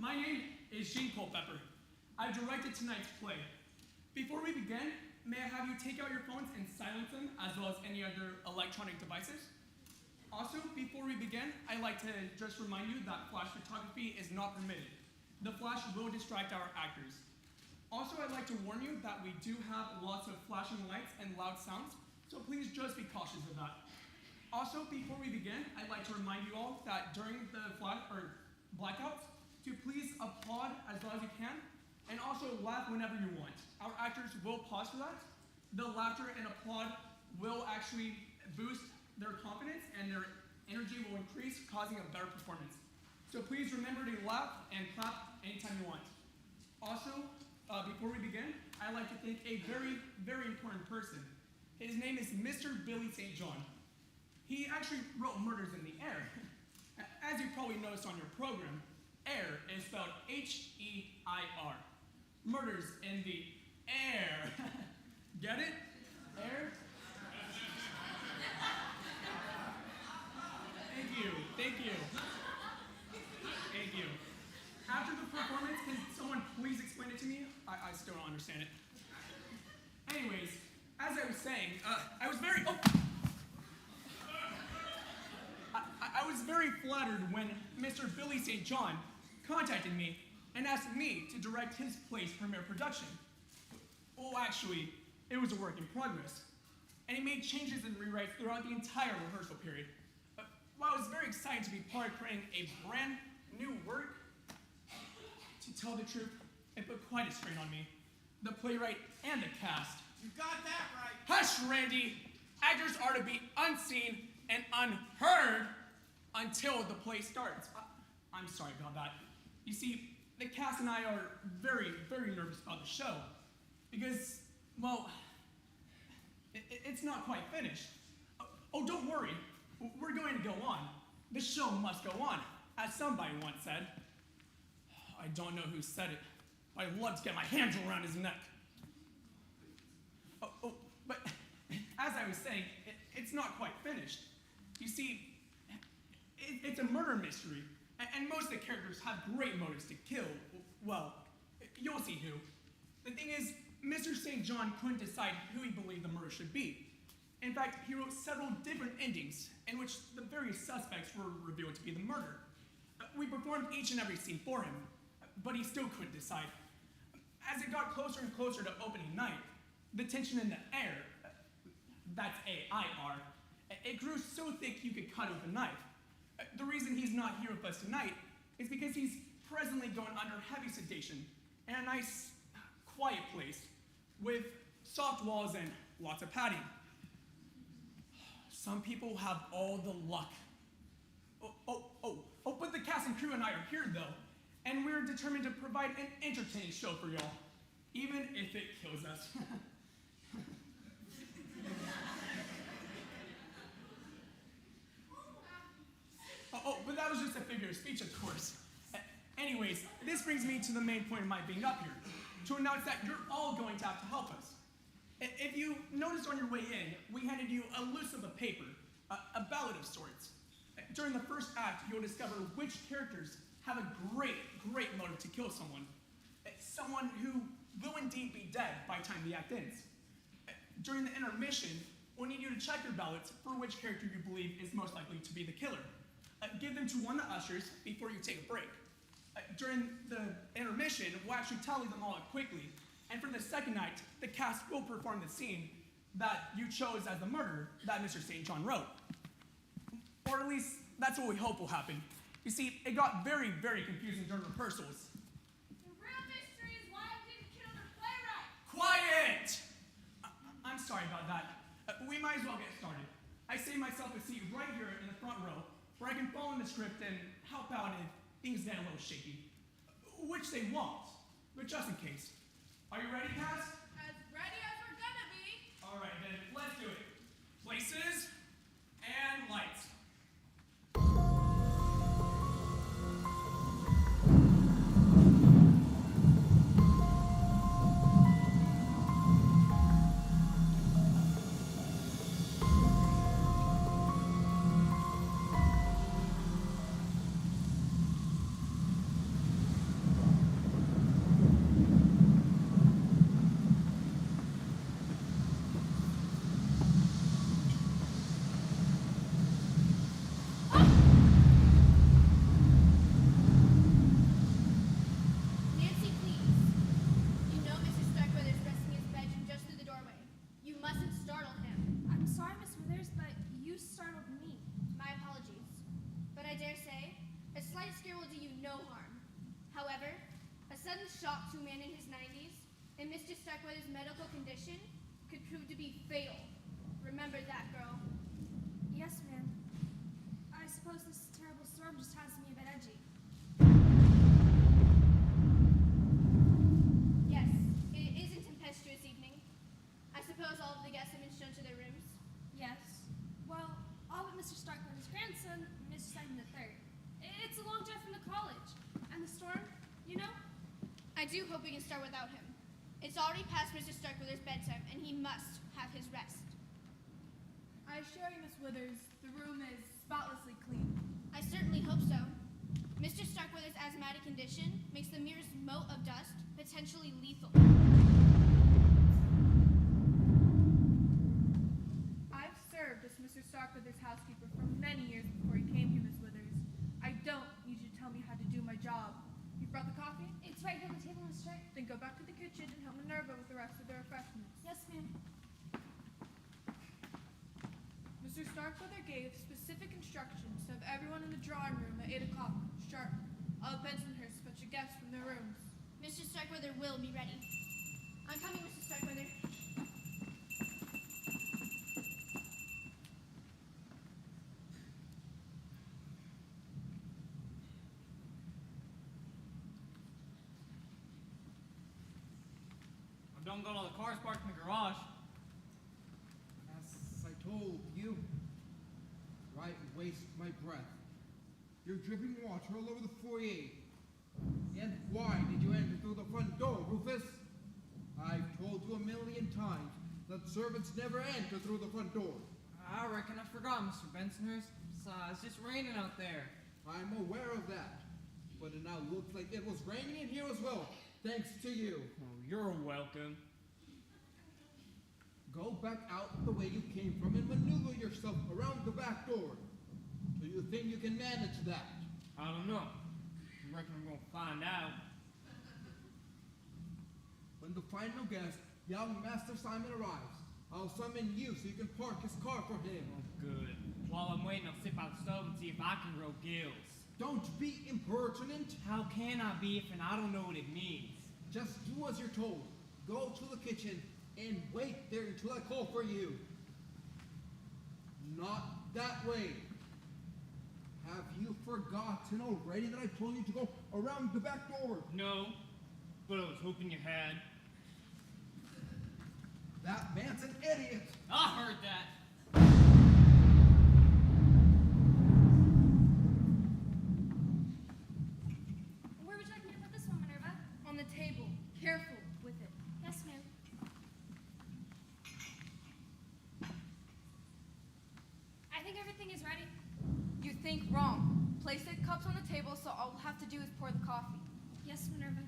My name is Shane Culpepper. I directed tonight's play. Before we begin, may I have you take out your phones and silence them, as well as any other electronic devices? Also, before we begin, I'd like to just remind you that flash photography is not permitted. The flash will distract our actors. Also, I'd like to warn you that we do have lots of flashing lights and loud sounds, so please just be cautious of that. Also, before we begin, I'd like to remind you all that during the blackouts, to please applaud as loud as you can, and also laugh whenever you want. Our actors will pause for that. The laughter and applaud will actually boost their confidence, and their energy will increase, causing a better performance. So please remember to laugh and clap anytime you want. Also, before we begin, I'd like to thank a very, very important person. His name is Mr. Billy St. John. He actually wrote Murders in the Air. As you probably noticed on your program, Heir is spelled H-E-I-R. Murders in the air. Get it? Air? Thank you. Thank you. Thank you. After the performance, can someone please explain it to me? I still don't understand it. Anyways, as I was saying, I was very... Oh! I was very flattered when Mr. Billy St. John contacted me and asked me to direct his play's premiere production. Well, actually, it was a work in progress, and he made changes and rewrites throughout the entire rehearsal period. While I was very excited to be part of creating a brand new work, to tell the truth, it put quite a strain on me, the playwright and the cast. You got that right. Hush, Randy! Actors are to be unseen and unheard until the play starts. I'm sorry about that. You see, the cast and I are very, very nervous about the show because, well, it's not quite finished. Oh, don't worry. We're going to go on. The show must go on, as somebody once said. I don't know who said it, but I'd love to get my hands around his neck. But as I was saying, it's not quite finished. You see, it's a murder mystery, and most of the characters have great motives to kill. Well, you'll see who. The thing is, Mr. St. John couldn't decide who he believed the murder should be. In fact, he wrote several different endings in which the various suspects were revealed to be the murderer. We performed each and every scene for him, but he still couldn't decide. As it got closer and closer to opening night, the tension in the air, that's A-I-R, it grew so thick you could cut it with a knife. The reason he's not here with us tonight is because he's presently going under heavy sedation in a nice, quiet place with soft walls and lots of padding. Some people have all the luck. But the cast and crew and I are here, though, and we're determined to provide an entertaining show for y'all, even if it kills us. But that was just a figure of speech, of course. Anyways, this brings me to the main point of my being up here, to announce that you're all going to have to help us. If you noticed on your way in, we handed you a loose of a paper, a ballad of sorts. During the first act, you'll discover which characters have a great, great motive to kill someone. Someone who will indeed be dead by the time the act ends. During the intermission, we'll need you to check your ballots for which character you believe is most likely to be the killer. Give them to one of the ushers before you take a break. During the intermission, we'll actually tally them all up quickly, and for the second act, the cast will perform the scene that you chose as the murder that Mr. St. John wrote. Or at least, that's what we hope will happen. You see, it got very, very confusing during rehearsals. The real mystery is why I didn't kill the playwright. Quiet! I'm sorry about that. We might as well get started. I saved myself a seat right here in the front row, where I can follow in the script and help out if things get a little shaky. Which they won't, but just in case. Are you ready, cast? As ready as we're gonna be. All right, then, let's do it. Places and lights. shot to a man in his 90s, and Mr. Starkweather's medical condition could prove to be fatal. Remember that, girl. Yes, ma'am. I suppose this terrible storm just has me a bit edgy. Yes, it is a tempestuous evening. I suppose all of the guests have been shown to their rooms. Yes. Well, all but Mr. Starkweather's grandson, Mr. Simon III. It's a long drive from the college. And the storm, you know? I do hope we can start without him. It's already past Mr. Starkweather's bedtime, and he must have his rest. I assure you, Miss Withers, the room is spotlessly clean. I certainly hope so. Mr. Starkweather's asthmatic condition makes the merest mote of dust potentially lethal. I've served as Mr. Starkweather's housekeeper for many years before he came here, Miss Withers. I don't need you to tell me how to do my job. You brought the coffee? It's right here on the table, Miss Stark. Then go back to the kitchen and help Minerva with the rest of the refreshments. Yes, ma'am. Mr. Starkweather gave specific instructions to have everyone in the drawing room at 8 o'clock, sharp. All Bensonhurst fetch your guests from their rooms. Mr. Starkweather will be ready. I'm coming, Mr. Starkweather. Don't got all the cars parked in the garage. As I told you, why waste my breath? You're dripping water all over the foyer. And why did you enter through the front door, Rufus? I've told you a million times that servants never enter through the front door. I reckon I forgot, Mr. Bensonhurst. It's just raining out there. I'm aware of that. But it now looks like it was raining in here as well, thanks to you. Oh, you're welcome. Go back out the way you came from and maneuver yourself around the back door. Do you think you can manage that? I don't know. I reckon I'm gonna find out. When the final guest, young Master Simon, arrives, I'll summon you so you can park his car for him. Oh, good. While I'm waiting, I'll sit by the stove and see if I can grow gills. Don't be impertinent. How can I be if I don't know what it means? Just do as you're told. Go to the kitchen and wait there until I call for you. Not that way. Have you forgotten already that I told you to go around the back door? No, but I was hoping you had. That man's an idiot. I heard that. Where would you like me to put this one, Minerva? On the table. Careful with it. Yes, ma'am. I think everything is ready. You think wrong. Place the cups on the table so all we'll have to do is pour the coffee. Yes, Minerva.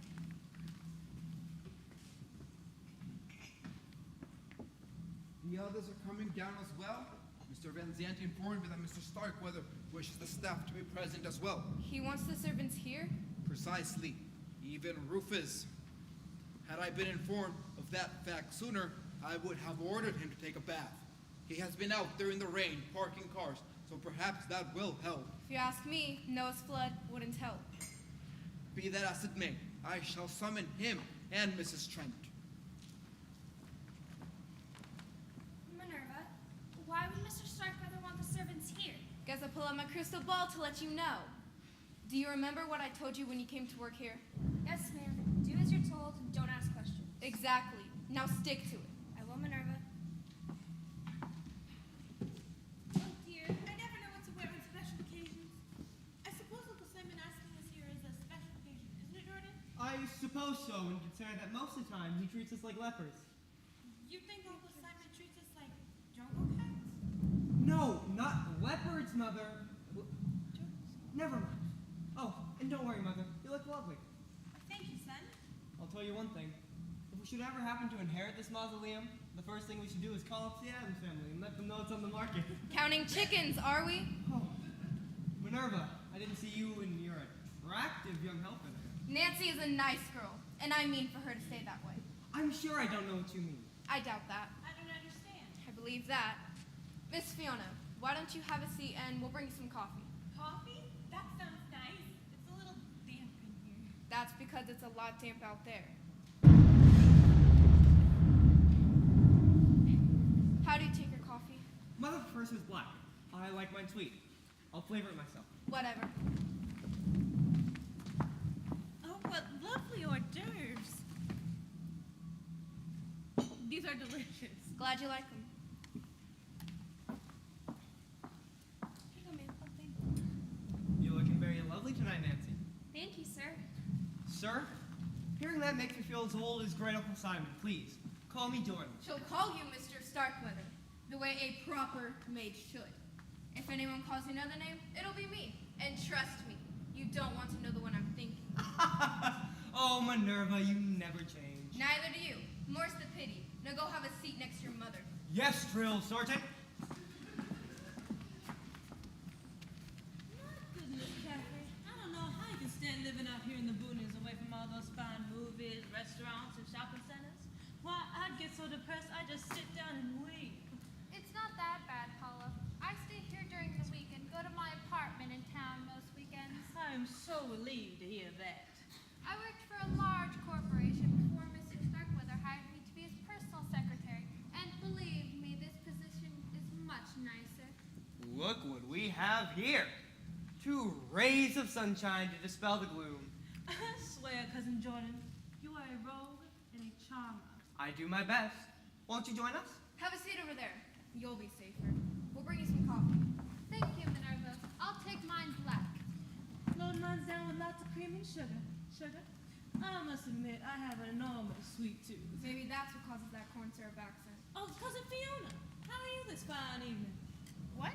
The others are coming down as well. Mr. Van Zandt informed me that Mr. Starkweather wishes the staff to be present as well. He wants the servants here? Precisely. Even Rufus. Had I been informed of that fact sooner, I would have ordered him to take a bath. He has been out there in the rain, parking cars, so perhaps that will help. If you ask me, Noah's flood wouldn't help. Be that as it may, I shall summon him and Mrs. Trent. Minerva, why would Mr. Starkweather want the servants here? Guess I'll pull out my crystal ball to let you know. Do you remember what I told you when you came to work here? Yes, ma'am. Do as you're told and don't ask questions. Exactly. Now stick to it. I will, Minerva. Oh dear, I never know what to wear on special occasions. I suppose Uncle Simon asking us here is a special occasion, isn't it, Jordan? I suppose so, and consider that most of the time he treats us like lepers. You think Uncle Simon treats us like jungle cats? No, not leopards, Mother. Never mind. Oh, and don't worry, Mother. You look lovely. Thank you, son. I'll tell you one thing. If we should ever happen to inherit this mausoleum, the first thing we should do is call up the Adams family and let them know it's on the market. Counting chickens, are we? Oh, Minerva, I didn't see you and your attractive young helper there. Nancy is a nice girl, and I mean for her to stay that way. I'm sure I don't know what you mean. I doubt that. I don't understand. I believe that. Miss Fiona, why don't you have a seat and we'll bring you some coffee? Coffee? That sounds nice. It's a little damp in here. That's because because it's a lot damp out there. How do you take your coffee? Mother prefers hers black. I like mine sweet. I'll flavor it myself. Whatever. Oh, what lovely hors d'oeuvres. These are delicious. Glad you like them. Here you go, ma'am. Oh, thank You're looking very lovely tonight, Nancy. you, sir. Sir, hearing that makes me feel as old as Great Uncle Simon. Please, call me Jordan. She'll call you Mr. Starkweather, the way a proper maid should. If anyone calls you another name, it'll be me. And trust me, you don't want to know the one I'm thinking. Oh, Minerva, you never change. Neither do you. More's the pity. Now go have a seat next to your mother. Yes, Drill Sergeant. My goodness, Kathy. I don't know how you can stand living out here in the boonies away from all those fine movies, restaurants, and shopping centers. Why, I'd get so depressed I'd just sit down and weep. It's not that bad, Paula. I stay here during the week and go to my apartment in town most weekends. I am so relieved to hear that. I worked for a large corporation before Mr. Starkweather hired me to be his personal secretary. And believe me, this position is much nicer. Look what we have here. 2 rays of sunshine to dispel the gloom. I swear, Cousin Jordan, you are a rogue and a charmer. I do my best. Won't you join us? Have a seat over there. You'll be safer. We'll bring you some coffee. Thank you, Minerva. I'll take mine black. Load mine's down with lots of cream and sugar. Sugar? I must admit, I have an enormous sweet tooth. Maybe that's what causes that corn syrup accent. Oh, Cousin Fiona, how are you this fine evening? What?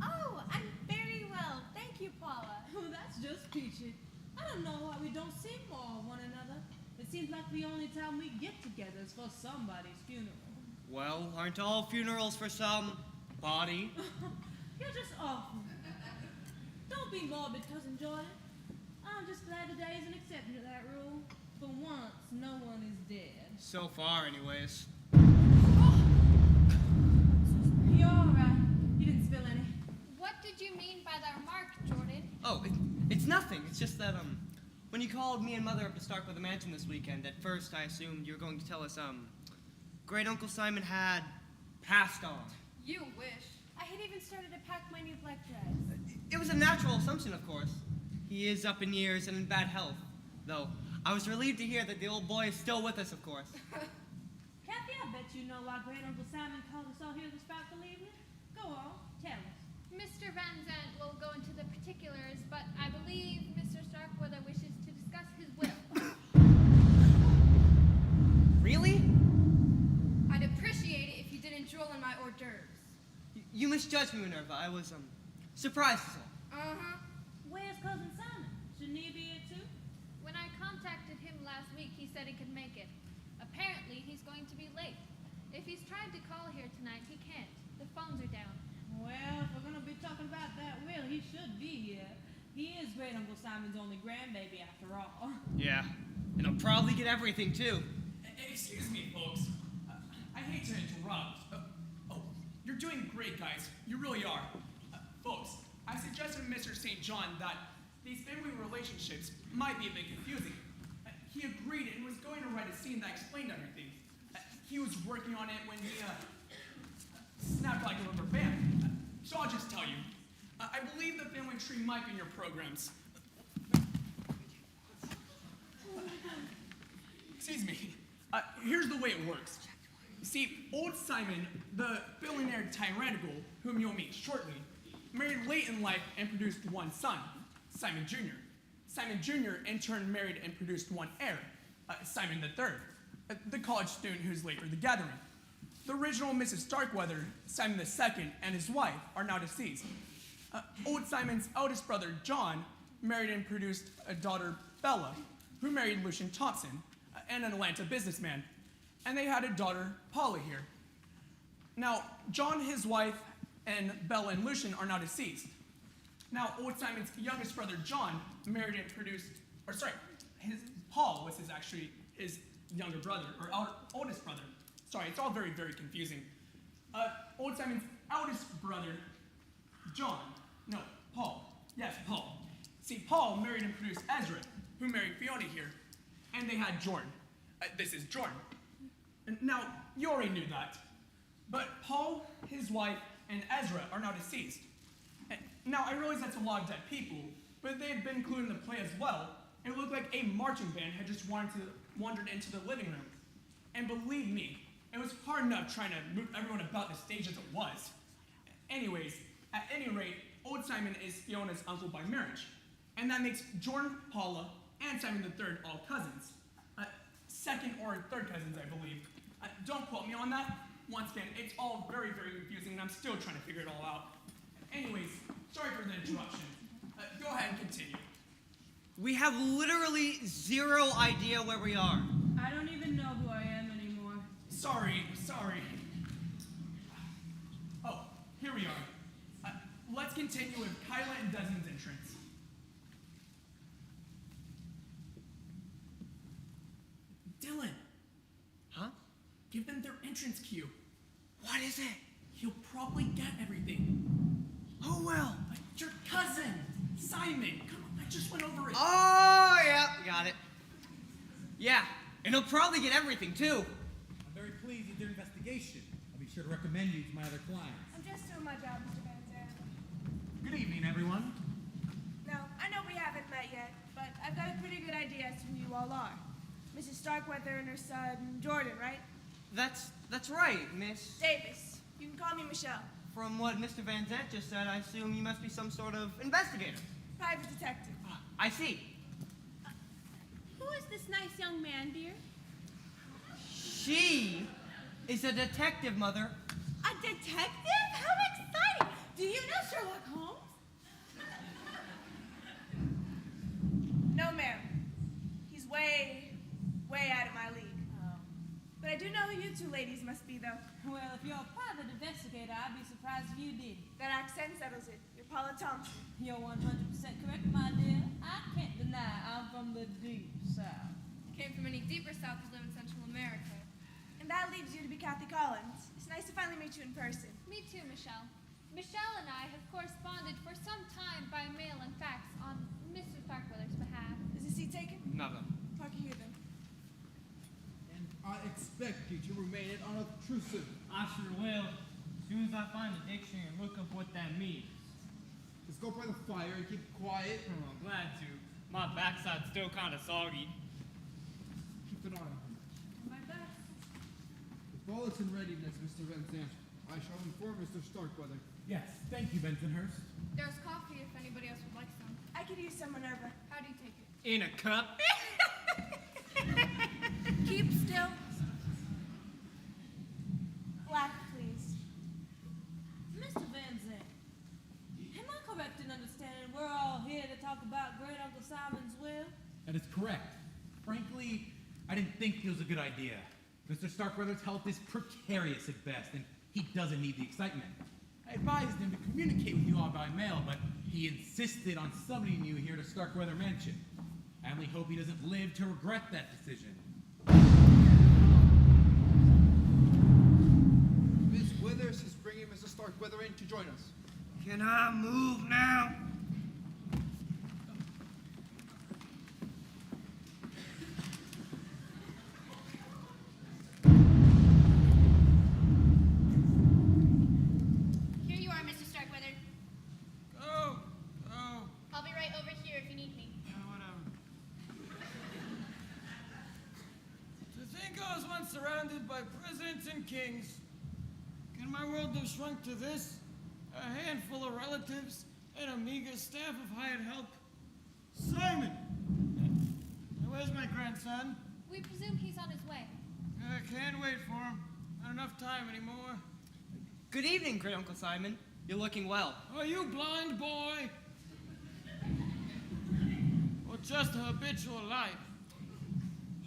Oh, I'm very well. Thank you, Paula. Oh, that's just peachy. I don't know why we don't see more of one another. It seems like the only time we get together is for somebody's funeral. Well, aren't all funerals for somebody? You're just awful. Don't be morbid, Cousin Jordan. I'm just glad today is an exception to that rule. For once, no one is dead. So far, anyways. You're all right. You didn't spill any. What did you mean by that remark, Jordan? Oh, it's nothing. It's just that, when you called me and Mother up to Starkweather Mansion this weekend, at first I assumed you were going to tell us, Great Uncle Simon had passed on. You wish. I had even started to pack my new black dress. It was a natural assumption, of course. He is up in years and in bad health, though I was relieved to hear that the old boy is still with us, of course. Kathy, I bet you know why Great Uncle Simon called us all here this frightful evening. Go on, tell us. Mr. Van Zandt will go into the particulars, but I believe Mr. Starkweather wishes to discuss his will. Really? I'd appreciate it if you didn't drool in my hors d'oeuvres. You misjudged me, Minerva. I was, surprised is all. Uh-huh. Where's Cousin Simon? Shouldn't he be here too? When I contacted him last week, he said he could make it. Apparently, he's going to be late. If he's tried to call here tonight, he can't. The phones are down. Well, if we're gonna be talking about that will, he should be here. He is Great Uncle Simon's only grandbaby after all. Yeah, and I'll probably get everything, too. Excuse me, folks. I hate to interrupt. You're doing great, guys. You really are. Folks, I suggested to Mr. St. John that these family relationships might be a bit confusing. He agreed and was going to write a scene that explained everything. He was working on it when he snapped like a rubber band. So I'll just tell you. I believe the family tree might be in your programs. Excuse me. Here's the way it works. You see, old Simon, the billionaire tyrannical, whom you'll meet shortly, married late in life and produced one son, Simon Jr. Simon Jr. in turn married and produced one heir, Simon III, the college student who's late for the gathering. The original Mrs. Starkweather, Simon II, and his wife are now deceased. Old Simon's eldest brother, John, married and produced a daughter, Bella, who married Lucian Thompson, and an Atlanta businessman. And they had a daughter, Paula, here. Now, John, his wife, and Bella and Lucian are now deceased. Now, old Simon's youngest brother, John, married and produced, Paul was his younger brother, or oldest brother. Sorry, it's all very, very confusing. Old Simon's eldest brother, Paul. Yes, Paul. See, Paul married and produced Ezra, who married Fiona here, and they had Jordan. This is Jordan. And now, you already knew that. But Paul, his wife, and Ezra are now deceased. And now, I realize that's a lot of dead people, but if they had been included in the play as well, it looked like a marching band had just wandered into the living room. And believe me, it was hard enough trying to move everyone about the stage as it was. Anyways, at any rate, old Simon is Fiona's uncle by marriage. And that makes Jordan, Paula, and Simon III all cousins. Second or third cousins, I believe. Don't quote me on that. Once again, it's all very, very confusing, and I'm still trying to figure it all out. Anyways, sorry for the interruption. Go ahead and continue. We have literally zero idea where we are. I don't even know who I am anymore. Sorry. Oh, here we are. Let's continue with Kyla and Desmond's entrance. Dylan. Huh? Give them their entrance cue. What is it? He'll probably get everything. Who will? Your cousin, Simon. Come on, I just went over it. Oh, yeah, got it. Yeah, and he'll probably get everything, too. I'm very pleased with your investigation. I'll be sure to recommend you to my other clients. I'm just doing my job, Mr. Van Zandt. Good evening, everyone. Now, I know we haven't met yet, but I've got a pretty good idea as to who you all are. Mrs. Starkweather and her son, Jordan, right? That's right, Miss. Davis. You can call me Michelle. From what Mr. Van Zandt just said, I assume you must be some sort of investigator. Private detective. I see. Who is this nice young man, dear? She is a detective, Mother. A detective? How exciting! Do you know Sherlock Holmes? No, ma'am. He's way out of my league. Oh. But I do know who you two ladies must be, though. Well, if you're a private investigator, I'd be surprised if you did. That accent settles it. You're Paula Thompson. You're 100% correct, my dear. I can't deny I'm from the deep south. Came from any deeper south to live in Central America. And that leaves you to be Kathy Collins. It's nice to finally meet you in person. Me too, Michelle. Michelle and I have corresponded for some time by mail and fax on Mr. Starkweather's behalf. Is the seat taken? Mother. Park you here, then. And I expect you to remain unobtrusive. I sure will. As soon as I find the dictionary and look up what that means. Just go by the fire and keep quiet. Oh, I'm glad to. My backside's still kind of soggy. Keep an eye on him. My best. If all is in readiness, Mr. Van Zandt, I shall inform Mr. Starkweather. Yes, thank you, Bensonhurst. There's coffee if anybody else would like some. I could use some Minerva. How do you take it? In a cup? Keep still. Black, please. Mr. Van Zandt, am I correct in understanding we're all here to talk about Great Uncle Simon's will? That is correct. Frankly, I didn't think it was a good idea. Mr. Starkweather's health is precarious at best, and he doesn't need the excitement. I advised him to communicate with you all by mail, but he insisted on summoning you here to Starkweather Mansion. I only hope he doesn't live to regret that decision. Miss Withers is bringing Mr. Starkweather in to join us. Can I move now? Here you are, Mr. Starkweather. Go. I'll be right over here if you need me. Whatever. To think I was once surrounded by presidents and kings. Can my world have shrunk to this? A handful of relatives and a meager staff of hired help? Simon! Where's my grandson? We presume he's on his way. I can't wait for him. Not enough time anymore. Good evening, Great Uncle Simon. You're looking well. Are you blind, boy? Or just a habitual life?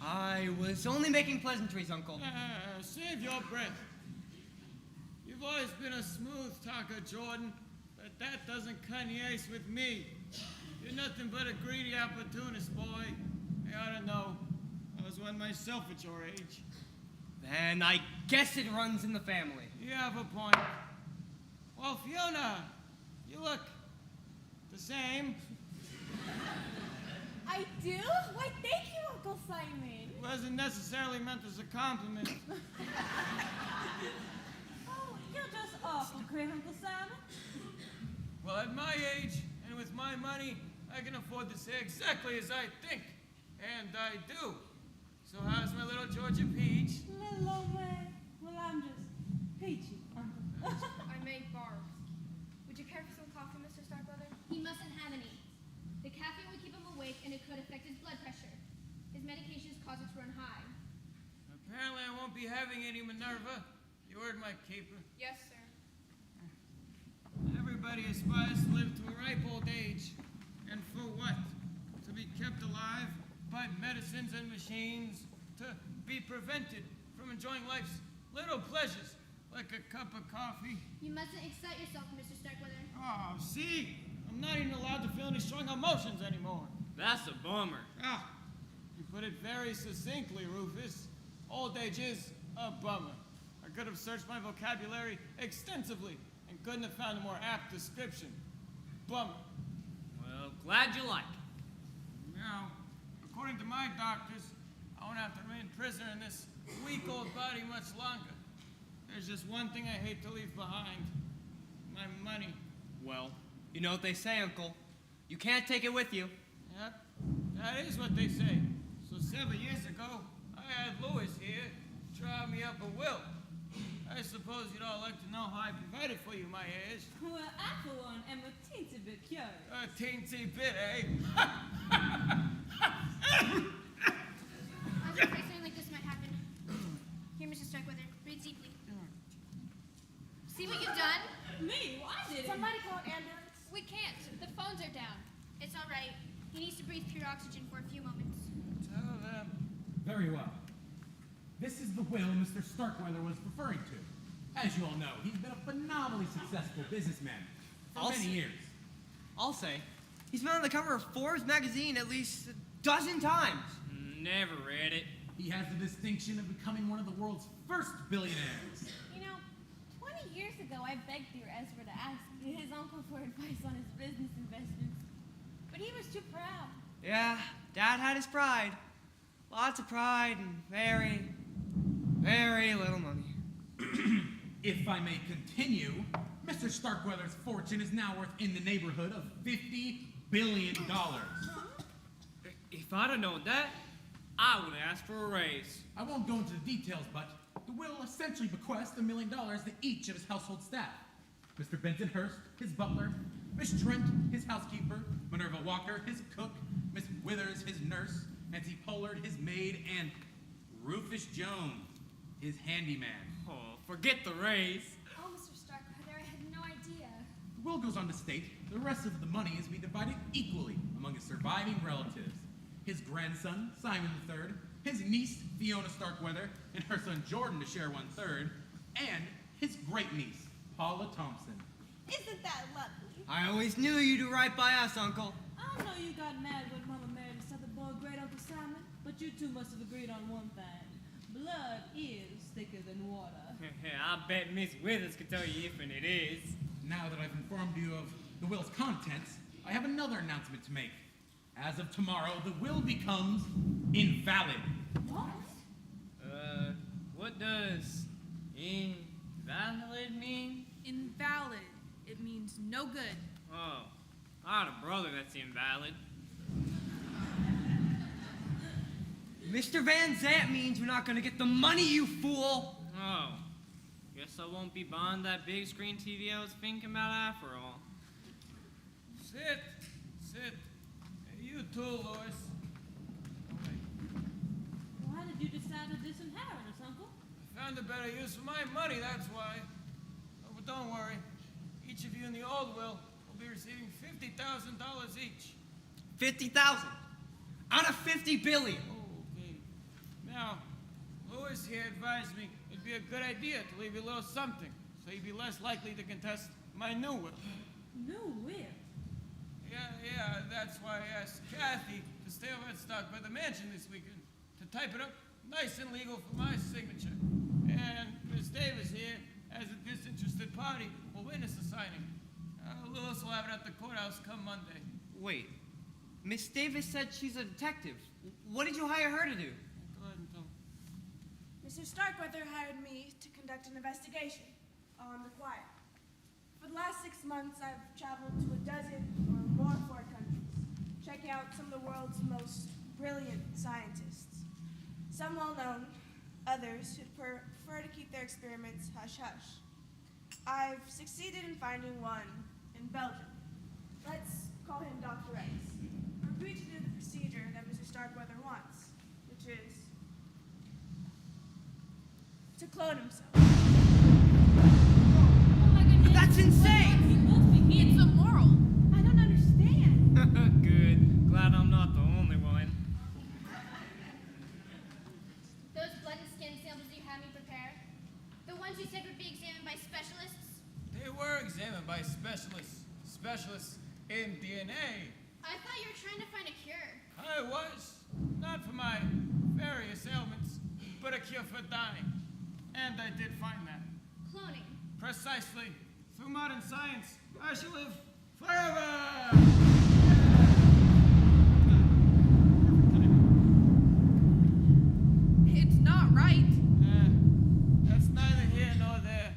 I was only making pleasantries, Uncle. Save your breath. You've always been a smooth talker, Jordan, but that doesn't cut any ice with me. You're nothing but a greedy opportunist, boy. I ought to know. I was one myself at your age. Then I guess it runs in the family. You have a point. Well, Fiona, you look the same. I I do? Why, thank you, Uncle Simon. It wasn't necessarily meant as a compliment. Oh, you're just awful quick, Uncle Simon. Well, at my age, and with my money, I can afford to say exactly as I think. And I do. So how's my little Georgia Peach? Little old man. Well, I'm just peachy, Uncle. I made barbs. Would you care for some coffee, Mr. Starkweather? He mustn't have any. The caffeine would keep him awake and it could affect his blood pressure. His medications cause it to run high. Apparently I won't be having any, Minerva. You heard my caper. Yes, sir. Everybody aspires to live to a ripe old age. And for what? To be kept alive by medicines and machines, to be prevented from enjoying life's little pleasures, like a cup of coffee. You mustn't excite yourself, Mr. Starkweather. Oh, see? I'm not even allowed to feel any strong emotions anymore. That's a bummer. Ah, you put it very succinctly, Rufus. Old age is a bummer. I could have searched my vocabulary extensively and couldn't have found a more apt description. Bummer. Well, glad you like it. Now, according to my doctors, I won't have to remain prisoner in this weak-old body much longer. There's just one thing I hate to leave behind. My money. Well, you know what they say, Uncle. You can't take it with you. Yep, that is what they say. So 7 years ago, I had Louis here draw me up a will. I suppose you'd all like to know how I provided for you, my heirs. Well, I, for one, am a teensy bit curious. A teensy bit, eh? I was afraid something like this might happen. Here, Mr. Starkweather, breathe deeply. See what you've done? Me? Well, I did it. Somebody call an ambulance. We can't. The phones are down. It's all right. He needs to breathe pure oxygen for a few moments. Tell them. Very well. This is the will Mr. Starkweather was referring to. As you all know, he's been a phenomenally successful businessman for many years. I'll say, he's been on the cover of Forbes magazine at least a dozen times. Never read it. He has the distinction of becoming one of the world's first billionaires. You know, 20 years ago, I begged your Ezra to ask his uncle for advice on his business investments. But he was too proud. Yeah, Dad had his pride. Lots of pride and very, very little money. If I may continue, Mr. Starkweather's fortune is now worth in the neighborhood of $50 billion. If I'd have known that, I would have asked for a raise. I won't go into the details, but the will essentially bequests $1 million to each of his household staff. Mr. Bensonhurst, his butler, Miss Trent, his housekeeper, Minerva Walker, his cook, Miss Withers, his nurse, Nancy Pollard, his maid, and Rufus Jones, his handyman. Oh, forget the raise. Oh, Mr. Starkweather, I had no idea. The will goes on to state the rest of the money is to be divided equally among his surviving relatives. His grandson, Simon III, his niece, Fiona Starkweather, and her son Jordan to share 1/3, and his great-niece, Paula Thompson. Isn't that lovely? I always knew you'd do right by us, Uncle. I know you got mad when Mama married this other boy, great Uncle Simon, but you two must have agreed on one thing. Blood is thicker than water. I bet Miss Withers could tell you if and it is. Now that I've informed you of the will's contents, I have another announcement to make. As of tomorrow, the will becomes invalid. What? What does invalid mean? Invalid. It means no good. Oh, I had a brother that's invalid. Mr. Van Zant means we're not gonna get the money, you fool! Oh, guess I won't be buying that big screen TV I was thinking about after all. Sit. Hey, you too, Lois. Why did you decide to disinherit us, Uncle? I found a better use for my money, that's why. Oh, but don't worry. Each of you in the old will be receiving $50,000 each. 50,000 out of 50 billion. Okay. Now, Louis here advised me it'd be a good idea to leave you a little something, so you'd be less likely to contest my new will. New will? Yeah, that's why I asked Kathy to stay over at Stock by the mansion this weekend to type it up nice and legal for my signature. And Miss Davis here, as a disinterested party, will witness the signing. Lewis will have it at the courthouse come Monday. Wait, Miss Davis said she's a detective. What did you hire her to do? Go ahead and tell me. Mr. Starkweather hired me to conduct an investigation on the quiet. For the last 6 months, I've traveled to a dozen or more foreign countries, checking out some of the world's most brilliant scientists. Some well-known, others who'd prefer to keep their experiments hush-hush. I've succeeded in finding one in Belgium. Let's call him Dr. X. Who agreed to do the procedure that Mr. Starkweather wants, which is to clone himself. Oh my goodness. That's insane! It's immoral. I don't understand. Good. Glad I'm not the only one. Those blood and skin samples you had me prepare, the ones you said would be examined by specialists, They were examined by specialists in DNA. I thought you were trying to find a cure. I was, not for my various ailments, but a cure for dying. And I did find that. Cloning. Precisely. Through modern science, I shall live forever! It's not right. That's neither here nor there.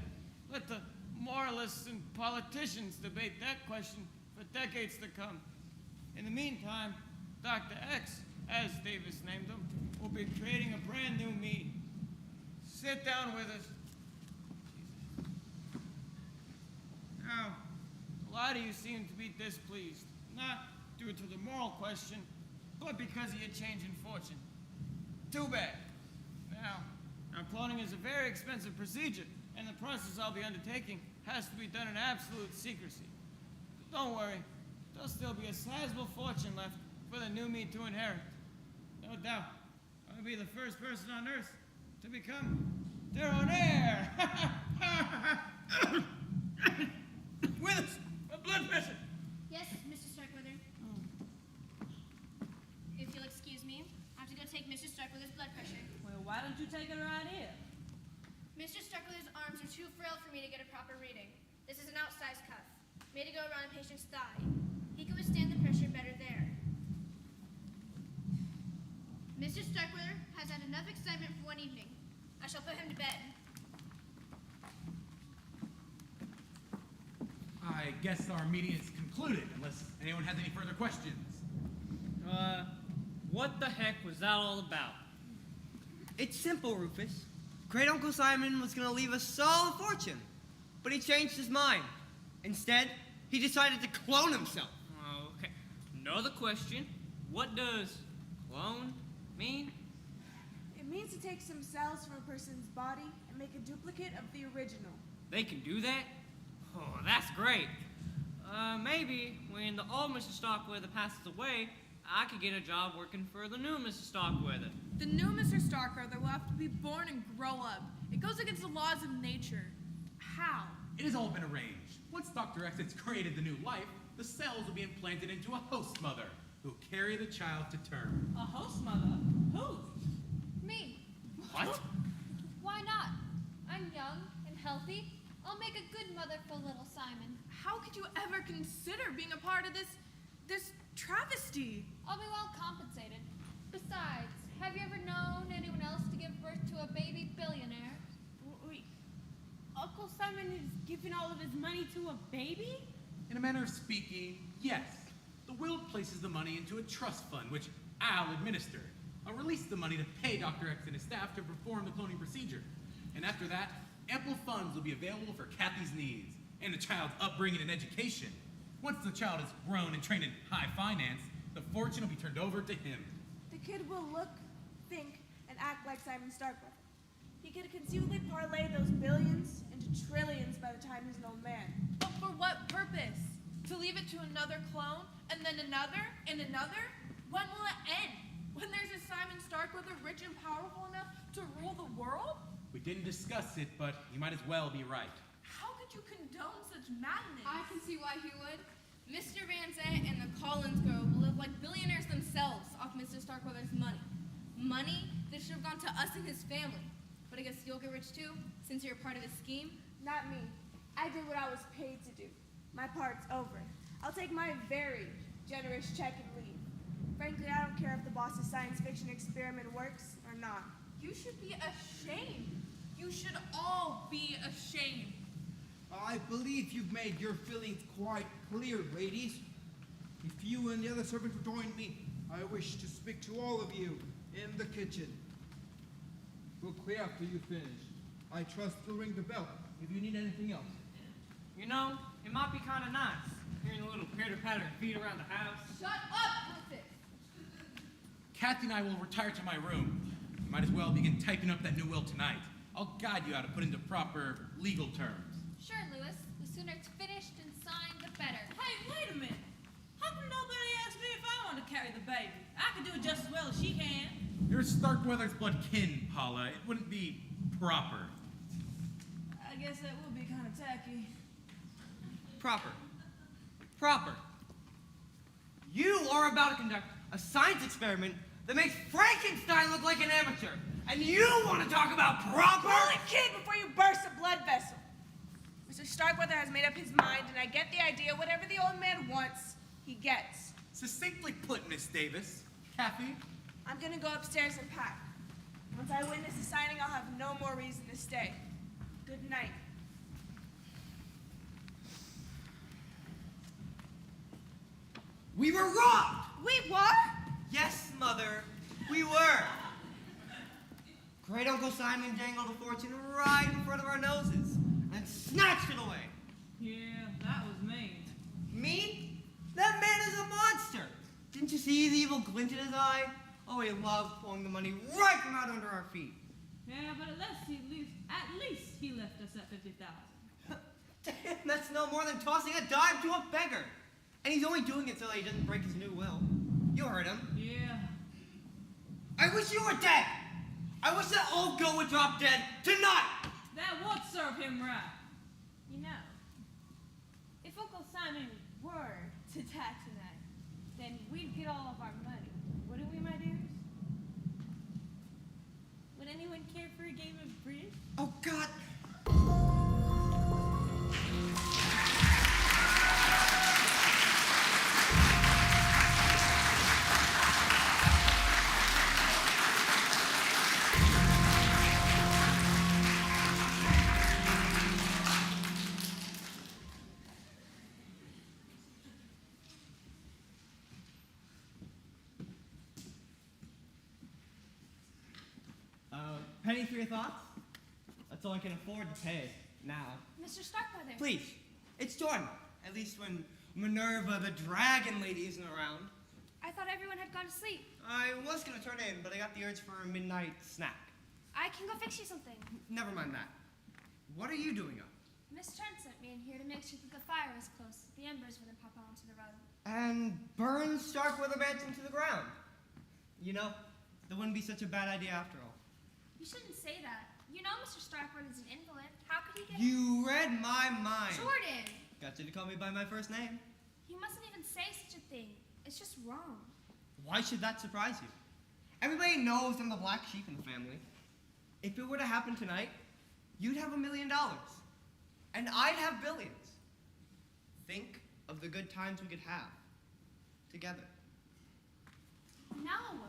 Let the moralists and politicians debate that question for decades to come. In the meantime, Dr. X, as Davis named him, will be creating a brand new me. Sit down with us. Now, a lot of you seem to be displeased, not due to the moral question, but because of your change in fortune. Too bad. Now, cloning is a very expensive procedure, and the process I'll be undertaking has to be done in absolute secrecy. But don't worry, there'll still be a sizable fortune left for the new me to inherit. No doubt, I'll be the first person on Earth to become their own heir. With us, a blood pressure. Yes, Mr. Starkweather. If you'll excuse me, I have to go take Mr. Starkweather's blood pressure. Well, why don't you take it right here? Mr. Starkweather's arms are too frail for me to get a proper reading. This is an outsized cuff, made to go around a patient's thigh. He can withstand the pressure better there. Mr. Starkweather has had enough excitement for one evening. I shall put him to bed. I guess our meeting is concluded, unless anyone has any further questions. What the heck was that all about? It's simple, Rufus. Great Uncle Simon was gonna leave us all a fortune, but he changed his mind. Instead, he decided to clone himself. Okay. Another question. What does clone mean? It means to take some cells from a person's body and make a duplicate of the original. They can do that? Oh, that's great. Maybe when the old Mr. Starkweather passes away, I could get a job working for the new Mr. Starkweather. The new Mr. Starkweather will have to be born and grow up. It goes against the laws of nature. How? It has all been arranged. Once Dr. X has created the new life, the cells will be implanted into a host mother who will carry the child to term. A host mother? Who? Me. What? Why not? I'm young and healthy. I'll make a good mother for little Simon. How could you ever consider being a part of this travesty? I'll be well compensated. Besides, have you ever known anyone else to give birth to a baby billionaire? Wait, Uncle Simon is giving all of his money to a baby? In a manner of speaking, yes. The will places the money into a trust fund, which I'll administer. I'll release the money to pay Dr. X and his staff to perform the cloning procedure. And after that, ample funds will be available for Kathy's needs and the child's upbringing and education. Once the child is grown and trained in high finance, the fortune will be turned over to him. The kid will look, think, and act like Simon Starkweather. He could conceivably parlay those billions into trillions by the time he's an old man. But for what purpose? To leave it to another clone, and then another, and another? When will it end? When there's a Simon Starkweather rich and powerful enough to rule the world? We didn't discuss it, but you might as well be right. How could you condone such madness? I can see why he would. Mr. Van Zandt and the Collins girl will live like billionaires themselves off Mr. Starkweather's money. Money that should have gone to us and his family. But I guess you'll get rich too, since you're a part of his scheme? Not me. I did what I was paid to do. My part's over. I'll take my very generous check and leave. frankly, I don't care if the boss's science fiction experiment works or not. You should be ashamed. You should all be ashamed. I believe you've made your feelings quite clear, ladies. If you and the other servants will join me, I wish to speak to all of you in the kitchen. We'll clear after you finish. I trust you'll ring the bell if you need anything else. You know, it might be kind of nice hearing a little pitter-patter feet around the house. Shut up, Rufus! Kathy and I will retire to my room. You might as well begin typing up that new will tonight. I'll guide you how to put into proper legal terms. Sure, Lewis. The sooner it's finished and signed, the better. Hey, wait a minute. How come nobody asked me if I want to carry the baby? I can do it just as well as she can. You're Starkweather's blood kin, Paula. It wouldn't be proper. I guess that would be kind of tacky. Proper. Proper. You are about to conduct a science experiment that makes Frankenstein look like an amateur. And you want to talk about proper? Hold it, kid, before you burst a blood vessel. Mr. Starkweather has made up his mind, and I get the idea whatever the old man wants, he gets. Succinctly put, Miss Davis. Kathy? I'm gonna go upstairs and pack. Once I witness the signing, I'll have no more reason to stay. Good night. We were robbed! We were? Yes, Mother, we were. Great Uncle Simon dangled a fortune right in front of our noses and snatched it away. Yeah, that was mean. Me? That man is a monster. Didn't you see the evil glint in his eye? Oh, he loves pulling the money right from out under our feet. Yeah, but at least he left us at 50,000. Damn, that's no more than tossing a dime to a beggar. And he's only doing it so that he doesn't break his new will. You heard him. Yeah. I wish you were dead. I wish that old goat would drop dead tonight. That would serve him right. You know, if Uncle Simon were to die tonight, then we'd get all of our money. Wouldn't we, my dears? Would anyone care for a game of bridge? Oh, God. Penny for your thoughts? That's all I can afford to pay now. Mr. Starkweather. Please, it's Jordan. At least when Minerva, the dragon lady, isn't around. I thought everyone had gone to sleep. I was gonna turn in, but I got the urge for a midnight snack. I can go fix you something. Never mind that. What are you doing up? Miss Trent sent me in here to make sure that the fire was close. The embers wouldn't pop onto the road. And burn Starkweather Mansion to the ground. You know, that wouldn't be such a bad idea after all. You shouldn't say that. You know Mr. Starkweather's an invalid. How could he get... You read my mind. Jordan! Got you to call me by my first name. He mustn't even say such a thing. It's just wrong. Why should that surprise you? Everybody knows I'm the black sheep in the family. If it were to happen tonight, you'd have $1 million. And I'd have billions. Think of the good times we could have together. No.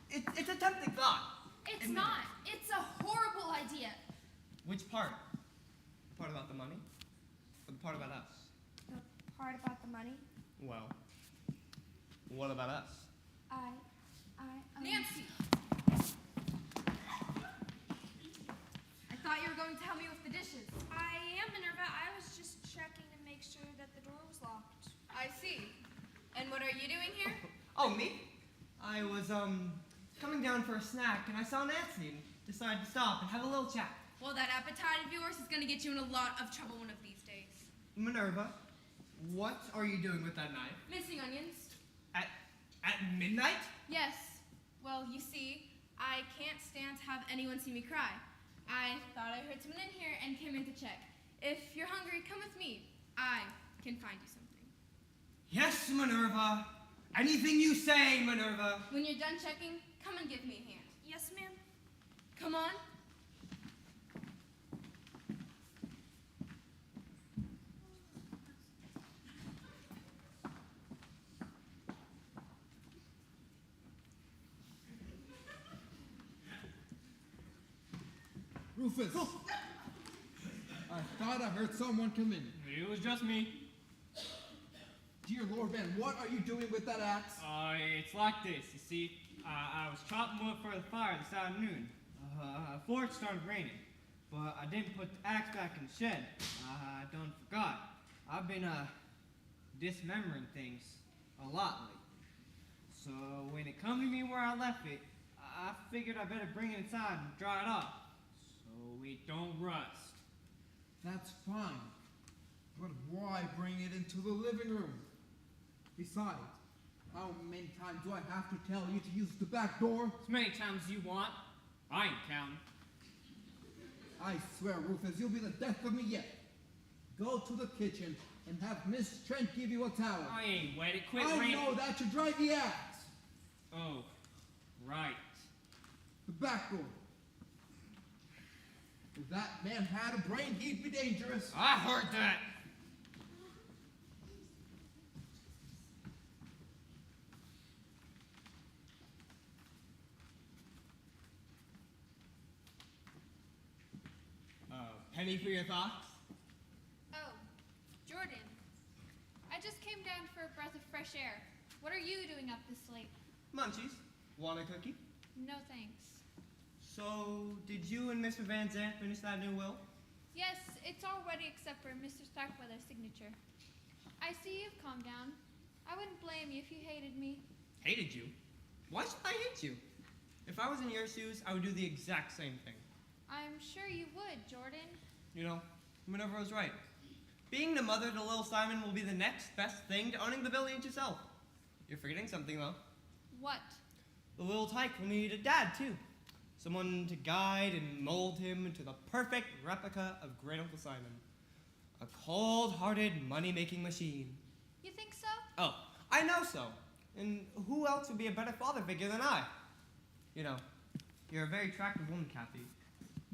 It's a tempting thought. It's not. It's a horrible idea. Which part? The part about the money? Or the part about us? The part about the money? Well, what about us? Nancy! I thought you were going to help me with the dishes. I am, Minerva. I was just checking to make sure that the door was locked. I see. And what are you doing here? Oh, me? I was, coming down for a snack, and I saw Nancy and decided to stop and have a little chat. Well, that appetite of yours is going to get you in a lot of trouble one of these days. Minerva, what are you doing with that knife? Missing onions? At midnight? Yes. Well, you see, I can't stand to have anyone see me cry. I thought I heard someone in here and came in to check. If you're hungry, come with me. I can find you something. Yes, Minerva. Anything you say, Minerva. When you're done checking, come and give me a hand. Yes, ma'am. Come on. Rufus! I thought I heard someone come in. It was just me. Dear Lord Ben, what are you doing with that axe? It's like this. You see, I was chopping wood for the fire this afternoon. Before it started raining. But I didn't put the axe back in the shed. I done forgot. I've been, dismembering things a lot lately. So when it come to me where I left it, I figured I better bring it inside and dry it off. So it don't rust. That's fine. But why bring it into the living room? Besides, how many times do I have to tell you to use the back door? As many times as you want. I ain't counting. I swear, Rufus, you'll be the death of me yet. Go to the kitchen and have Miss Trent give you a towel. I ain't wet. It quit I raining. know that to dry the axe. Oh, right. The back door. If that man had a brain, he'd be dangerous. I heard that. Penny for your thoughts? Oh, Jordan. I just came down for a breath of fresh air. What are you doing up this late? Munchies. Want a cookie? No thanks. So, did you and Mr. Van Zandt finish that new will? Yes, it's all ready except for Mr. Starkweather's signature. I see you've calmed down. I wouldn't blame you if you hated me. Hated you? Why should I hate you? If I was in your shoes, I would do the exact same thing. I'm sure you would, Jordan. You know, Minerva was right. Being the mother to little Simon will be the next best thing to owning the Billions yourself. You're forgetting something, though. What? The little tyke will need a dad, too. Someone to guide and mold him into the perfect replica of Great Uncle Simon. A cold-hearted, money-making machine. You think so? Oh, I know so. And who else would be a better father figure than I? You know, you're a very attractive woman, Kathy.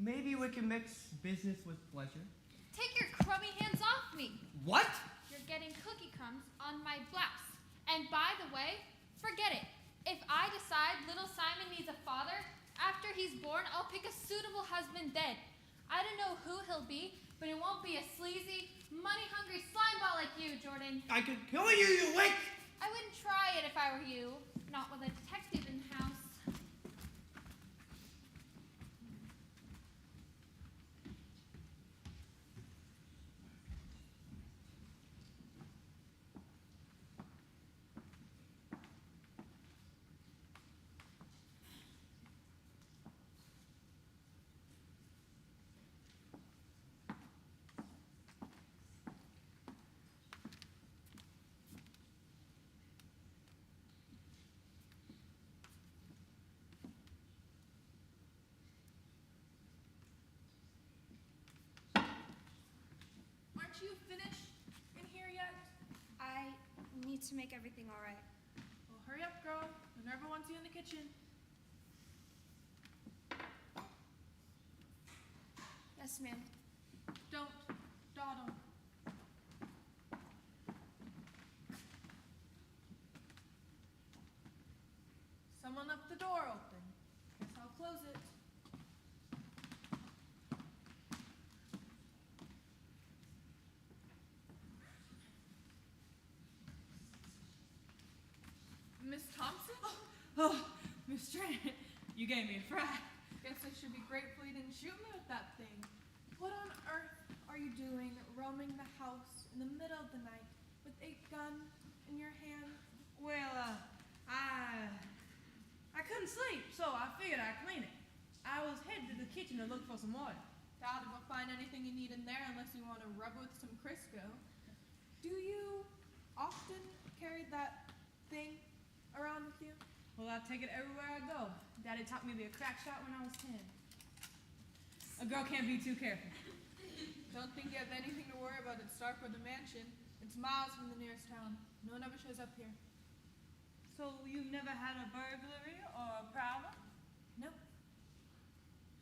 Maybe we can mix business with pleasure. Take your crummy hands off me. What? You're getting cookie crumbs on my blouse. And by the way, forget it. If I decide little Simon needs a father, after he's born, I'll pick a suitable husband dead. I don't know who he'll be, but it won't be a sleazy, money-hungry slimeball like you, Jordan. I could kill you, you witch! I wouldn't try it if I were you. Not with a detective in the house. Aren't you finished in here yet? I need to make everything all right. Well, hurry up, girl. Minerva wants you in the kitchen. Yes, ma'am. Don't dawdle. Someone left the door open. Guess I'll close it. Miss Thompson? Oh, Miss Trent, you gave me a fright. Guess I should be grateful you didn't shoot me with that thing. What on earth are you doing roaming the house in the middle of the night with a gun in your hand? Well, I couldn't sleep, so I figured I'd clean it. I was headed to the kitchen to look for some water. Doubt if we'll find anything you need in there unless you want to rub it with some Crisco. Do you often carry that thing around with you? Well, I take it everywhere I go. Daddy taught me to be a crack shot when I was 10. A girl can't be too careful. Don't think you have anything to worry about at Starkweather Mansion. It's miles from the nearest town. No one ever shows up here. So you've never had a burglary or a prowler? No.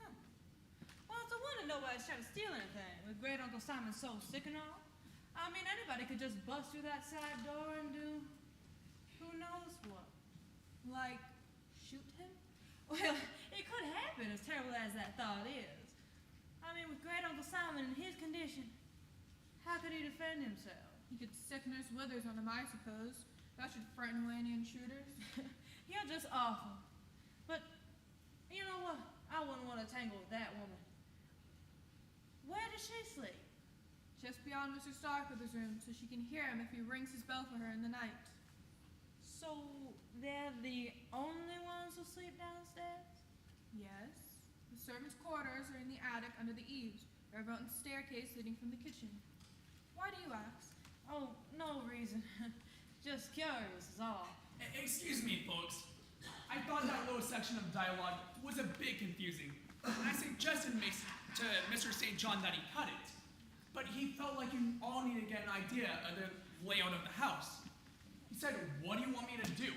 Huh. Well, it's a wonder nobody's trying to steal anything, with Great Uncle Simon so sick and all. I mean, anybody could just bust through that side door and do who knows what. Like, shoot him? Well, it could happen, as terrible as that thought is. mean, with Great Uncle Simon in his condition, how could he defend himself? You could sick Nurse Withers on him, I suppose. That should frighten away any intruders. You're just awful. But, you know what? I wouldn't want to tangle with that woman. Where does she sleep? Just beyond Mr. Starkweather's room, so she can hear him if he rings his bell for her in the night. So, they're the only ones who sleep downstairs? Yes. The servants' quarters are in the attic under the eaves, or out the staircase leading from the kitchen. Why do you ask? Oh, no reason. Just curious is all. Excuse me, folks. I thought that little section of dialogue was a bit confusing, and I suggested to Mr. St. John that he cut it. But he felt like you all needed to get an idea of the layout of the house. He said, "What do you want me to do?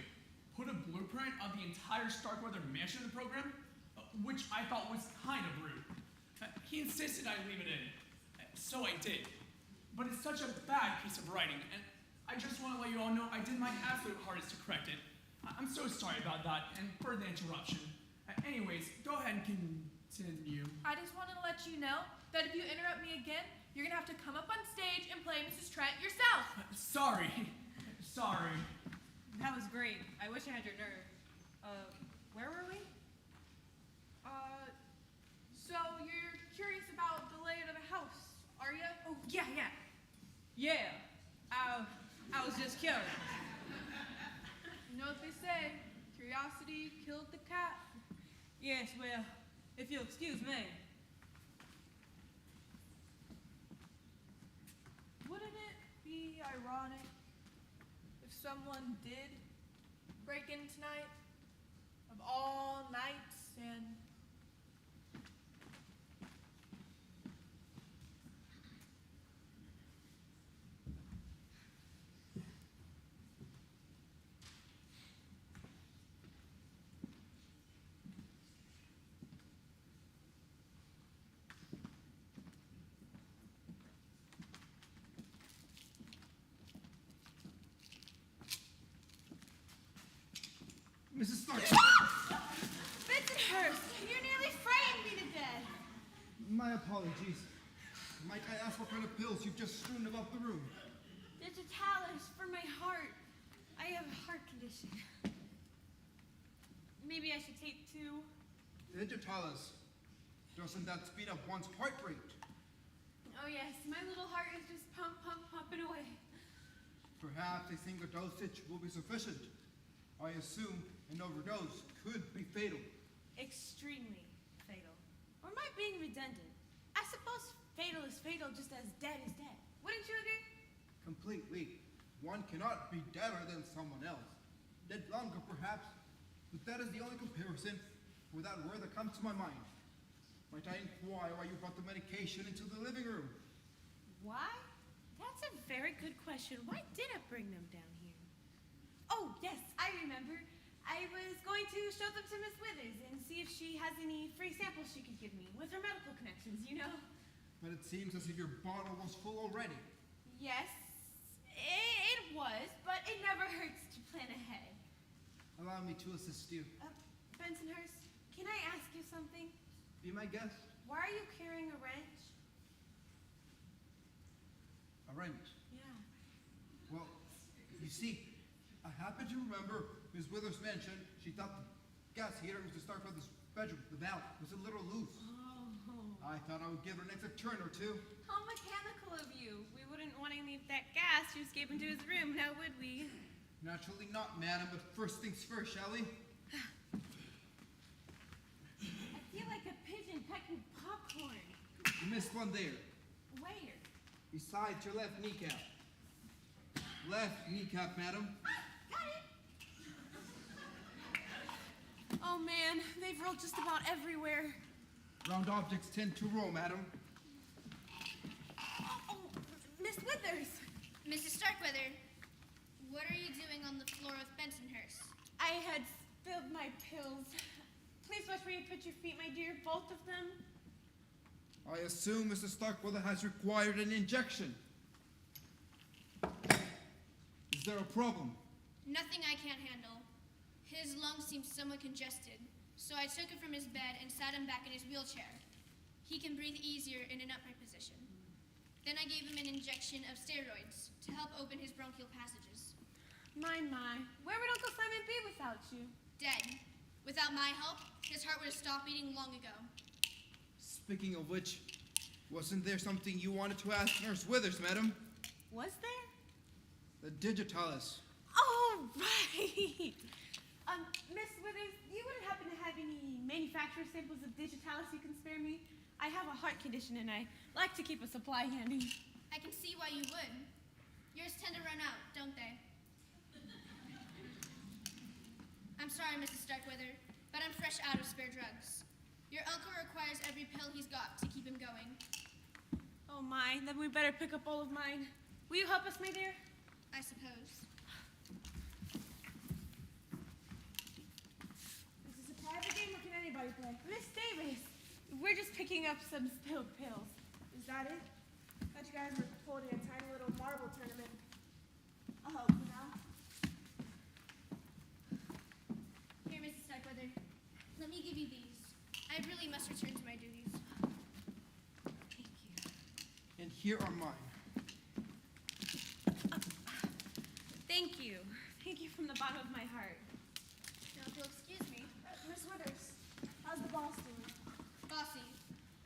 Put a blueprint of the entire Starkweather mansion in the program?" Which I thought was kind of rude. He insisted I leave it in, so I did. But it's such a bad piece of writing, and I just want to let you all know I did my absolute hardest to correct it. I'm so sorry about that, and for the interruption. Anyways, go ahead and continue. I just wanted to let you know that if you interrupt me again, you're gonna have to come up on stage and play Mrs. Trent yourself. Sorry. Sorry. That was great. I wish I had your nerve. Where were we? So you're curious about the layout of the house, are you? Oh, yeah. Yeah. I was just curious. You know what they say, curiosity killed the cat. Yes, well, if you'll excuse me. Wouldn't it be ironic if someone did break in tonight, of all nights, and Mrs. Stark! Bensonhurst, you nearly frightened me to death. My apologies. Might I ask what kind of pills you've just strewn about the room? Digitalis for my heart. I have a heart condition. Maybe I should take 2. Digitalis. Doesn't that speed up one's heart rate? Oh yes, my little heart is just pumping away. Perhaps a single dosage will be sufficient. I assume an overdose could be fatal. Extremely fatal. Or am I being redundant? I suppose fatal is fatal just as dead is dead. Wouldn't you agree? Completely. One cannot be deader than someone else. Dead longer, perhaps, but that is the only comparison for that word that comes to my mind. Might I inquire why you brought the medication into the living room? Why? That's a very good question. Why did I bring them down here? Oh, yes, I remember. I was going to show them to Miss Withers and see if she has any free samples she could give me with her medical connections, you know? But it seems as if your bottle was full already. Yes, it was, but it never hurts to plan ahead. Allow me to assist you. Bensonhurst, can I ask you something? Be my guest. Why are you carrying a wrench? A wrench. Yeah. Well, you see, I happen to remember Miss Withers mentioned she thought the gas heater was to start from this bedroom. The valve was a little loose. Oh. I thought I would give her an extra turn or two. How mechanical of you. We wouldn't want to leave that gas to escape into his room, now would we? Naturally not, madam, but first things first, shall we? I feel like a pigeon pecking popcorn. You missed one there. Where? Besides your left kneecap. Left kneecap, madam. Got it. Oh man, they've rolled just about everywhere. Round objects tend to roll, madam. Oh, Miss Withers. Mrs. Starkweather, what are you doing on the floor with Bensonhurst? I had spilled my pills. Please watch where you put your feet, my dear, both of them. I assume Mr. Starkweather has required an injection. Is there a problem? Nothing I can't handle. His lungs seem somewhat congested, so I took him from his bed and sat him back in his wheelchair. he can breathe easier in an upright position. Then I gave him an injection of steroids to help open his bronchial passages. My, where would Uncle Simon be without you? Dead. Without my help, his heart would have stopped beating long ago. Speaking of which, wasn't there something you wanted to ask Nurse Withers, madam? Was there? The digitalis. Oh, right. Miss Withers, you wouldn't happen to have any manufacturer samples of digitalis you can spare me? I have a heart condition and I like to keep a supply handy. I can see why you would. Yours tend to run out, don't they? I'm sorry, Mrs. Starkweather, but I'm fresh out of spare drugs. Your uncle requires every pill he's got to keep him going. Oh my, then we better pick up all of mine. Will you help us, my dear? I suppose. Is this a private game or can anybody play? Miss Davis, we're just picking up some spilled pills. Is that it? Thought you guys were holding a tiny little marble tournament. I'll help you now. Here, Mrs. Starkweather, let me give you these. I really must return to my duties. Thank you. And here are mine. Thank you. Thank you from the bottom of my heart. Now, if you'll excuse me. Miss Withers, how's the boss doing? Bossy,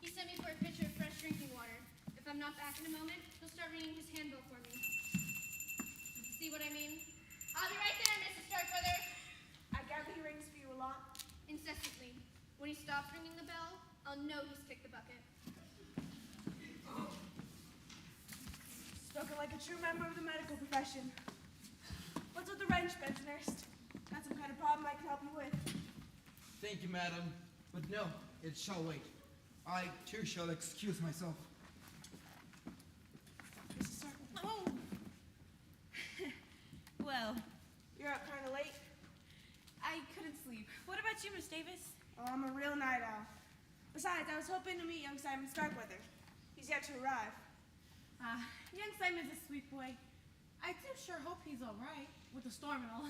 he sent me for a pitcher of fresh drinking water. If I'm not back in a moment, he'll start reading his handbill for me. See what I mean? I'll be right there, Mrs. Starkweather. I gather he rings for you a lot. Incessantly. When he stops ringing the bell, I'll know he's kicked the bucket. Spoken like a true member of the medical profession. What's with the wrench, Bensonhurst? Got some kind of problem I can help you with. Thank you, madam. But no, it shall wait. I, too, shall excuse myself. Mrs. Starkweather. Oh. Well, You're up kind of late. I couldn't sleep. What about you, Miss Davis? Oh, I'm a real night owl. Besides, I was hoping to meet young Simon Starkweather. He's yet to arrive. Young Simon's a sweet boy. I do sure hope he's all right with the storm and all.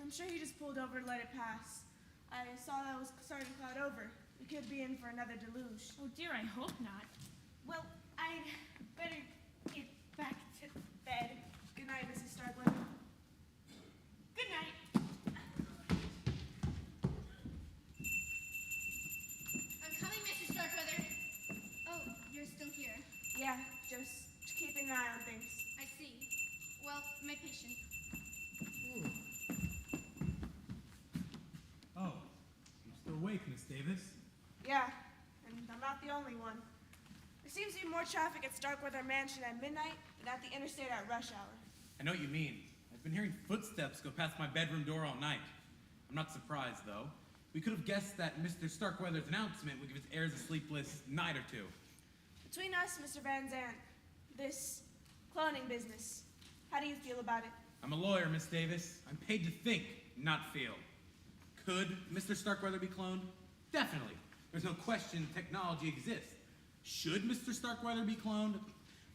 I'm sure he just pulled over to let it pass. I saw that it was starting to cloud over. We could be in for another deluge. Oh dear, I hope not. Well, I'd better get back to bed. Good night, Mrs. Starkweather. Good night. I'm coming, Mrs. Starkweather. Oh, you're still here. Yeah, just keeping an eye on things. I see. Well, my patient. Oh, you're still awake, Miss Davis. Yeah, and I'm not the only one. There seems to be more traffic at Starkweather Mansion at midnight than at the interstate at rush hour. I know what you mean. I've been hearing footsteps go past my bedroom door all night. I'm not surprised, though. We could have guessed that Mr. Starkweather's announcement would give his heirs a sleepless night or two. Between us, Mr. Van Zandt, this cloning business, how do you feel about it? I'm a lawyer, Miss Davis. I'm paid to think, not feel. Could Mr. Starkweather be cloned? Definitely. There's no question technology exists. Should Mr. Starkweather be cloned?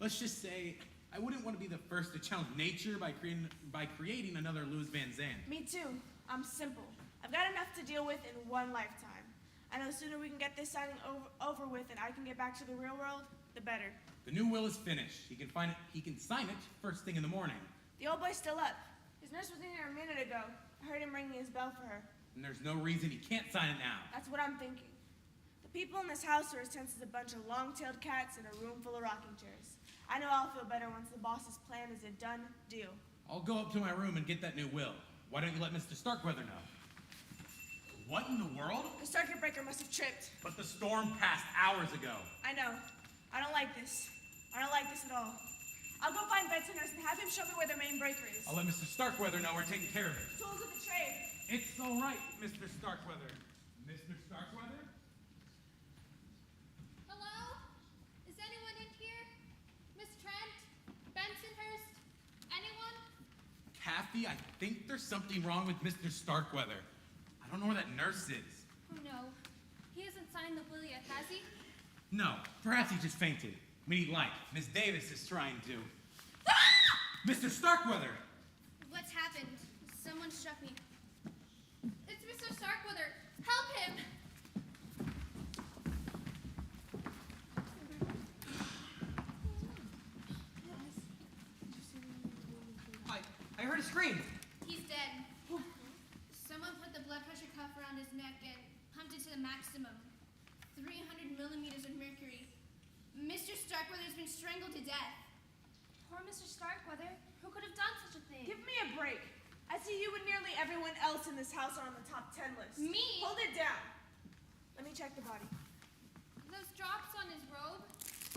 Let's just say I wouldn't want to be the first to challenge nature by creating another Louis Van Zandt. Me too. I'm simple. I've got enough to deal with in one lifetime. I know the sooner we can get this signing over with and I can get back to the real world, the better. The new will is finished. He can sign it first thing in the morning. The old boy's still up. His nurse was in here a minute ago. I heard him ringing his bell for her. And there's no reason he can't sign it now. That's what I'm thinking. The people in this house are as tense as a bunch of long-tailed cats in a room full of rocking chairs. I know I'll feel better once the boss's plan is a done deal. I'll go up to my room and get that new will. Why don't you let Mr. Starkweather know? What in the world? The circuit breaker must have tripped. But the storm passed hours ago. I know. I don't like this. I don't like this at all. I'll go find Bensonhurst and have him show me where their main breaker is. I'll let Mr. Starkweather know we're taking care of it. Tools of the trade. It's all right, Mr. Starkweather. Mr. Starkweather? Hello? Is anyone in here? Miss Trent? Bensonhurst? Anyone? Kathy, I think there's something wrong with Mr. Starkweather. I don't know where that nurse is. Oh no. He hasn't signed the will yet, has he? No, perhaps he just fainted. We need light. Miss Davis is trying to. Mr. Starkweather! What's happened? Someone struck me. It's Mr. Starkweather. Help him! screamed. He's dead. Someone put the blood pressure cuff around his neck and pumped it to the maximum. 300 millimeters of mercury. Mr. Starkweather's been strangled to death. Poor Mr. Starkweather. Who could have done such a thing? Give me a break. I see you and nearly everyone else in this house are on the top 10 list. Me? Hold it down. Let me check the body. Those drops on his robe,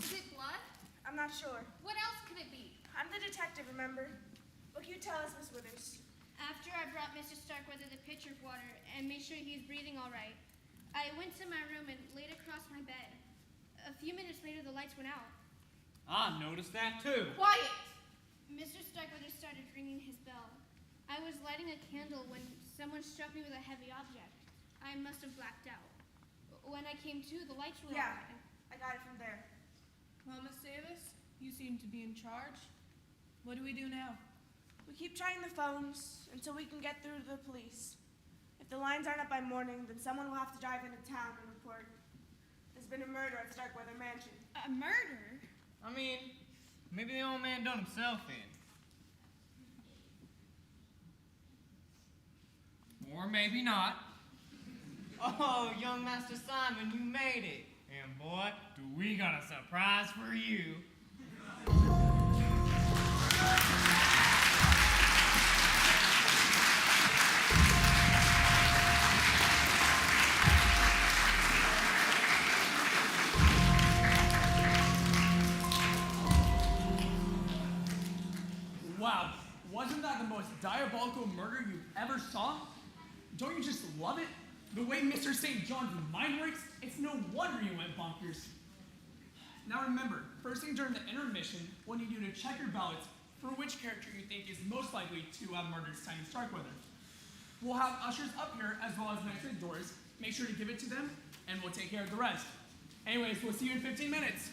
is it blood? I'm not sure. What else could it be? I'm the detective, remember? What can you tell us, Miss Withers? After I brought Mr. Starkweather the pitcher of water and made sure he's breathing all right, I went to my room and laid across my bed. A few minutes later, the lights went out. I noticed that too. Quiet! Mr. Starkweather started ringing his bell. I was lighting a candle when someone struck me with a heavy object. I must have blacked out. When I came to, the lights were Yeah, on. I got it from there. Well, Miss Davis, you seem to be in charge. What do we do now? We keep trying the phones until we can get through to the police. If the lines aren't up by morning, then someone will have to drive into town and report. There's been a murder at Starkweather Mansion. A murder? I mean, maybe the old man done himself in. Or maybe not. Oh, young Master Simon, you made it. And boy, do we got a surprise for you. Wow, wasn't that the most diabolical murder you ever saw? Don't you just love it? The way Mr. St. John's mind works, it's no wonder you went bonkers. Now remember, first thing during the intermission, we'll need you to check your ballots for which character you think is most likely to have murdered Simon Starkweather. We'll have ushers up here as well as next to the doors. Make sure to give it to them, and we'll take care of the rest. Anyways, we'll see you in 15 minutes.